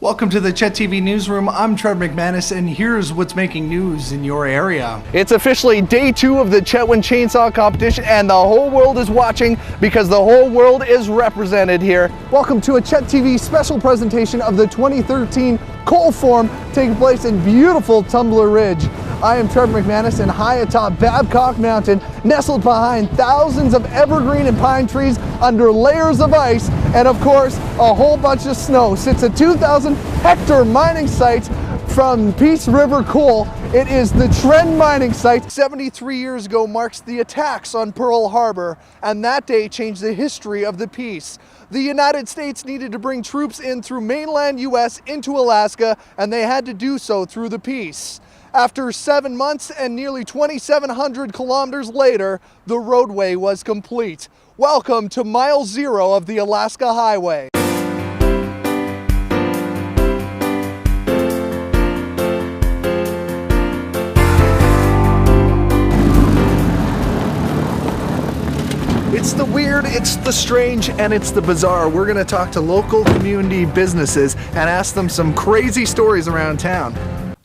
Welcome to the Chet TV Newsroom. I'm Trevor McManus, and here's what's making news in your area. It's officially day 2 of the Chetwynd Chainsaw Competition, and the whole world is watching because the whole world is represented here. Welcome to a Chet TV special presentation of the 2013 Coal Forum taking place in beautiful Tumbler Ridge. I am Trevor McManus, and high atop Babcock Mountain, nestled behind thousands of evergreen and pine trees under layers of ice, and of course, a whole bunch of snow, sits a 2,000-hectare mining site from Peace River Coal. It is the Trend mining site. 73 years ago marks the attacks on Pearl Harbor, and that day changed the history of the peace. The United States needed to bring troops in through mainland US into Alaska, and they had to do so through the peace. After 7 months and nearly 2,700 kilometers later, the roadway was complete. Welcome to Mile Zero of the Alaska Highway. It's the weird, it's the strange, and it's the bizarre. We're going to talk to local community businesses and ask them some crazy stories around town.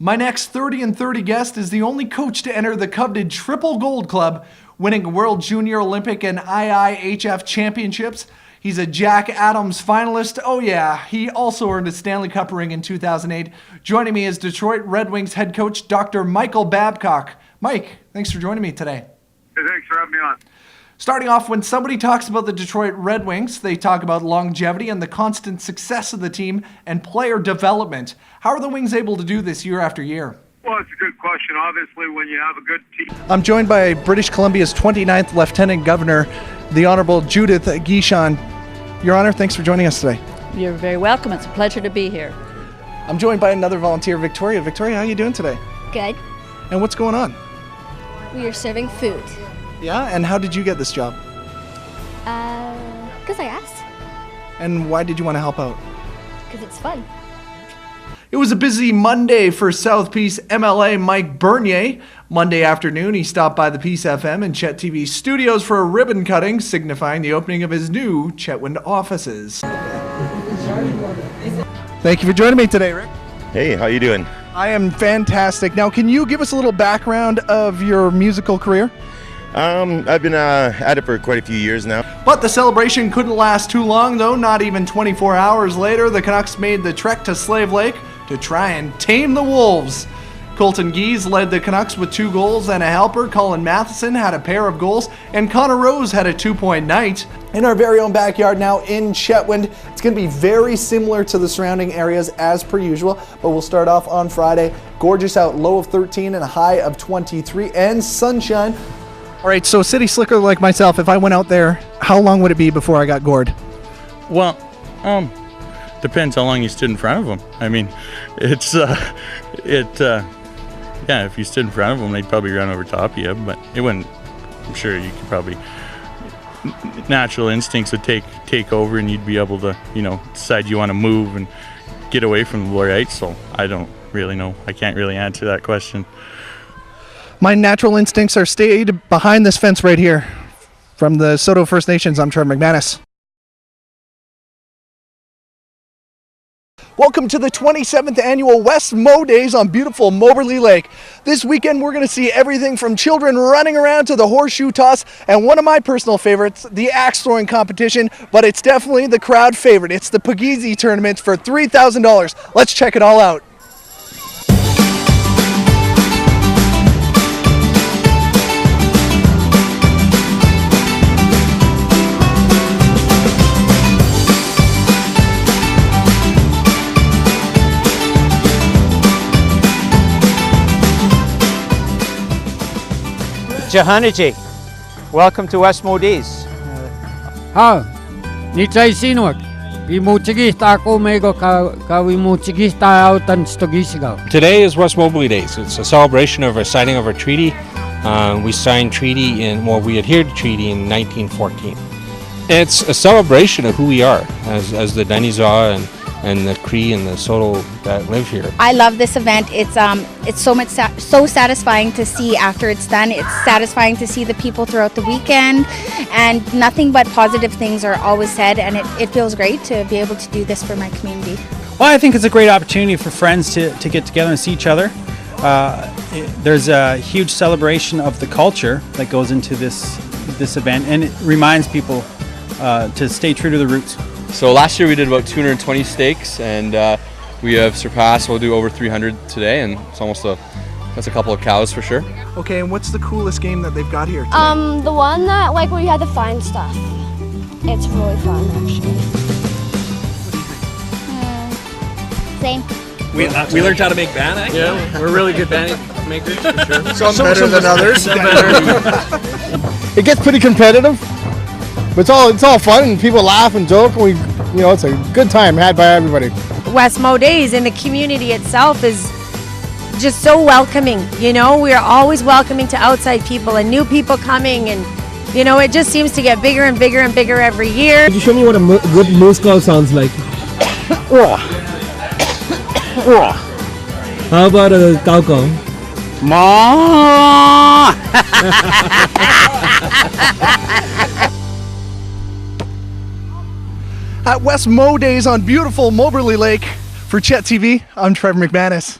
My next 30 and 30 guest is the only coach to enter the coveted Triple Gold Club, winning World Junior Olympic and IIHF championships. He's a Jack Adams finalist. Oh yeah, he also earned a Stanley Cup ring in 2008. Joining me is Detroit Red Wings head coach Dr. Michael Babcock. Mike, thanks for joining me today. Hey, thanks for having me on. Starting off, when somebody talks about the Detroit Red Wings, they talk about longevity and the constant success of the team and player development. How are the Wings able to do this year after year? Well, it's a good question. Obviously, when you have a good team. I'm joined by British Columbia's 29th Lieutenant Governor, the Honorable Judith Guichon. Your Honor, thanks for joining us today. You're very welcome. It's a pleasure to be here. I'm joined by another volunteer, Victoria. Victoria, how are you doing today? Good. And what's going on? We are serving food. Yeah, and how did you get this job? Because I asked. And why did you want to help out? Because it's fun. It was a busy Monday for South Peace MLA Mike Bernier. Monday afternoon, he stopped by the Peace FM and Chet TV studios for a ribbon cutting, signifying the opening of his new Chetwynd offices. Thank you for joining me today, Rick. Hey, how you doing? I am fantastic. Now, can you give us a little background of your musical career? I've been at it for quite a few years now. But the celebration couldn't last too long, though. Not even 24 hours later, the Canucks made the trek to Slave Lake to try and tame the Wolves. Colton Geese led the Canucks with 2 goals and a helper. Colin Matheson had a pair of goals, and Connor Rose had a 2-point night. In our very own backyard now in Chetwynd, it's going to be very similar to the surrounding areas as per usual, but we'll start off on Friday. Gorgeous out, low of 13 and a high of 23, and sunshine. All right, so city slicker like myself, if I went out there, how long would it be before I got gored? Well, depends how long you stood in front of them. I mean, it's, yeah, if you stood in front of them, they'd probably run over top of you, but it wouldn't, I'm sure you could probably, natural instincts would take over and you'd be able to, decide you want to move and get away from the right? So I don't really know. I can't really answer that question. My natural instincts are stayed behind this fence right here. From the Soto First Nations, I'm Trevor McManus. Welcome to the 27th annual West Mo Days on beautiful Moberly Lake. This weekend we're going to see everything from children running around to the horseshoe toss, and one of my personal favorites, the axe throwing competition, but it's definitely the crowd favorite. It's the Pagisi tournament for $3,000. Let's check it all out. Jahanaji, welcome to West Mo Days. Nitai sinwak. Imuchigista ako mego ka imuchigista autan stogisigaw. Today is West Moberly Days. It's a celebration of our signing of our treaty. We signed treaty we adhered to treaty in 1914. It's a celebration of who we are as the Denizaw and the Cree and the Soto that live here. I love this event. It's so satisfying to see after it's done. It's satisfying to see the people throughout the weekend, and nothing but positive things are always said, and it feels great to be able to do this for my community. Well, I think it's a great opportunity for friends to get together and see each other. There's a huge celebration of the culture that goes into this event, and it reminds people to stay true to the roots. So last year we did about 220 steaks, and we have surpassed. We'll do over 300 today, and it's almost that's a couple of cows for sure. Okay, and what's the coolest game that they've got here today? The one that where you had to find stuff. It's really fun, actually. Same. We learned how to make bannock. Yeah, we're really good bannock makers for sure. Some better than others. It gets pretty competitive, but it's all fun and people laugh and joke, and it's a good time had by everybody. Westmo Days and the community itself is just so welcoming. We are always welcoming to outside people and new people coming, and it just seems to get bigger and bigger and bigger every year. Could you show me what a good moose call sounds like? How about a cow call? Ma. At Westmo Days on beautiful Moberly Lake, for Chet TV, I'm Trevor McManus.